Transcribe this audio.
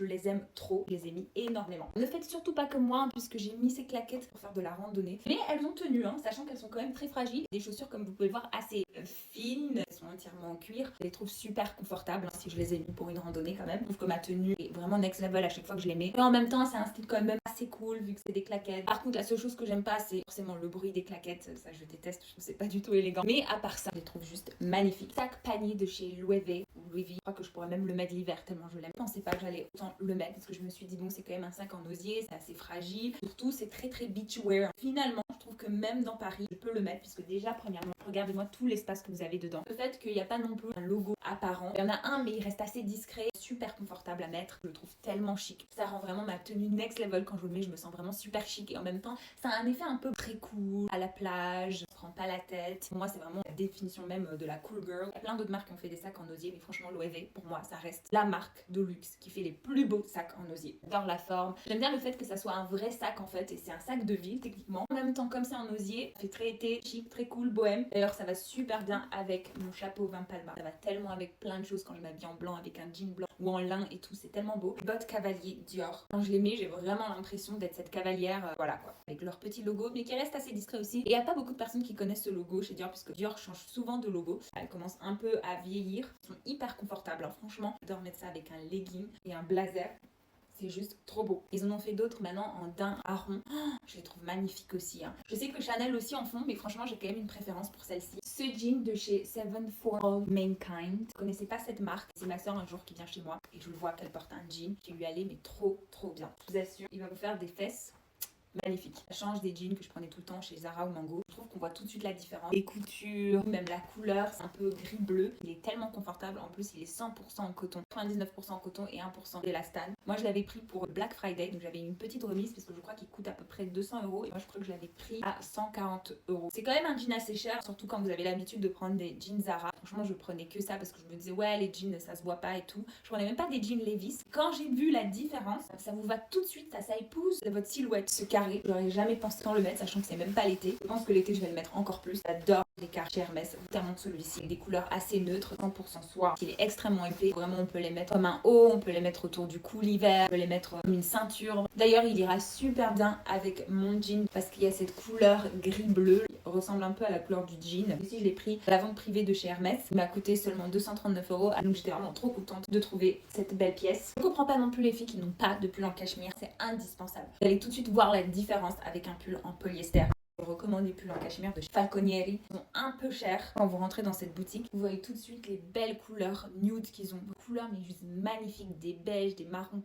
Je les aime trop, je les ai mis énormément. Ne faites surtout pas comme moi, puisque j'ai mis ces claquettes pour faire de la randonnée. Mais elles ont tenu, sachant qu'elles sont quand même très fragiles. Des chaussures, comme vous pouvez le voir, assez fines. Elles sont entièrement en cuir. Je les trouve super confortables, si je les ai mis pour une randonnée quand même. Je trouve que ma tenue est vraiment next level à chaque fois que je les mets. Et en même temps, c'est un style quand même assez cool, vu que c'est des claquettes. Par contre, la seule chose que j'aime pas, c'est forcément le bruit des claquettes. Ça, je déteste. Je trouve que c'est pas du tout élégant. Mais à part ça, je les trouve juste magnifiques. Sac panier de chez Loewe ou Louis V. Je crois que je pourrais même le mettre l'hiver tellement je l'aime. Je pensais pas que j'allais autant le mettre parce que je me suis dit bon, c'est quand même un sac en osier, c'est assez fragile. Surtout, c'est très très beachwear. Finalement, je trouve que même dans Paris, je peux le mettre puisque déjà, premièrement, regardez-moi tout l'espace que vous avez dedans. Le fait qu'il n'y a pas non plus un logo apparent. Il y en a un, mais il reste assez discret, super confortable à mettre. Je le trouve tellement chic. Ça rend vraiment ma tenue next level quand je le mets. Je me sens vraiment super chic et en même temps, ça a un effet un peu très cool à la plage. On se prend pas la tête. Pour moi, c'est vraiment la définition même de la cool girl. Il y a plein d'autres marques qui ont fait des sacs en osier, mais franchement, Loewe, pour moi, ça reste la marque de luxe qui fait les plus beaux sacs en osier. J'adore la forme. J'aime bien le fait que ça soit un vrai sac en fait, et c'est un sac de ville techniquement. En même temps, comme c'est en osier, ça fait très été, chic, très cool, bohème. D'ailleurs, ça va super bien avec mon chapeau Van Palma. Ça va tellement avec plein de choses quand je m'habille en blanc avec un jean blanc ou en lin et tout, c'est tellement beau. Bottes cavalier Dior. Quand je les mets, j'ai vraiment l'impression d'être cette cavalière, voilà quoi, avec leur petit logo, mais qui reste assez discret aussi. Et il n'y a pas beaucoup de personnes qui connaissent ce logo chez Dior, puisque Dior change souvent de logo. Elle commence un peu à vieillir. Ils sont hyper confortables, franchement. J'adore mettre ça avec un legging et un blazer. C'est juste trop beau. Ils en ont fait d'autres maintenant en daim marron. Oh, je les trouve magnifiques aussi. Je sais que Chanel aussi en font, mais franchement, j'ai quand même une préférence pour celle-ci. Ce jean de chez Seven for All Mankind. Vous connaissez pas cette marque? C'est ma soeur un jour qui vient chez moi et je le vois qu'elle porte un jean qui lui allait mais trop bien. Je vous assure, il va vous faire des fesses magnifique. Ça change des jeans que je prenais tout le temps chez Zara ou Mango. Je trouve qu'on voit tout de suite la différence. Les coutures, même la couleur, c'est un peu gris-bleu. Il est tellement confortable. En plus, il est 100% en coton, 99% en coton et 1% d'élastane. Moi, je l'avais pris pour Black Friday, donc j'avais une petite remise parce que je crois qu'il coûte à peu près 200 euros. Et moi, je crois que je l'avais pris à 140 euros. C'est quand même un jean assez cher, surtout quand vous avez l'habitude de prendre des jeans Zara. Franchement, je prenais que ça parce que je me disais, ouais, les jeans, ça se voit pas et tout. Je prenais même pas des jeans Levi's. Quand j'ai vu la différence, ça vous va tout de suite, ça épouse votre silhouette. Ce carré, j'aurais jamais pensé sans le mettre, sachant que c'est même pas l'été. Je pense que l'été, je vais le mettre encore plus. J'adore les carrés chez Hermès, notamment celui-ci, avec des couleurs assez neutres, 100% soie. Il est extrêmement épais. Vraiment, on peut les mettre comme un haut, on peut les mettre autour du cou l'hiver, on peut les mettre comme une ceinture. D'ailleurs, il ira super bien avec mon jean parce qu'il y a cette couleur gris-bleu. Il ressemble un peu à la couleur du jean. Ici, je l'ai pris à la vente privée de chez Hermès. Il m'a coûté seulement 239 euros. Donc, j'étais vraiment trop contente de trouver cette belle pièce. Je ne comprends pas non plus les filles qui n'ont pas de pull en cachemire. C'est indispensable. Vous allez tout de suite voir la différence avec un pull en polyester. Je vous recommande les pulls en cachemire de Falconieri. Ils sont un peu chers. Quand vous rentrez dans cette boutique, vous voyez tout de suite les belles couleurs nude qu'ils ont. Des couleurs mais juste magnifiques, des beiges, des marrons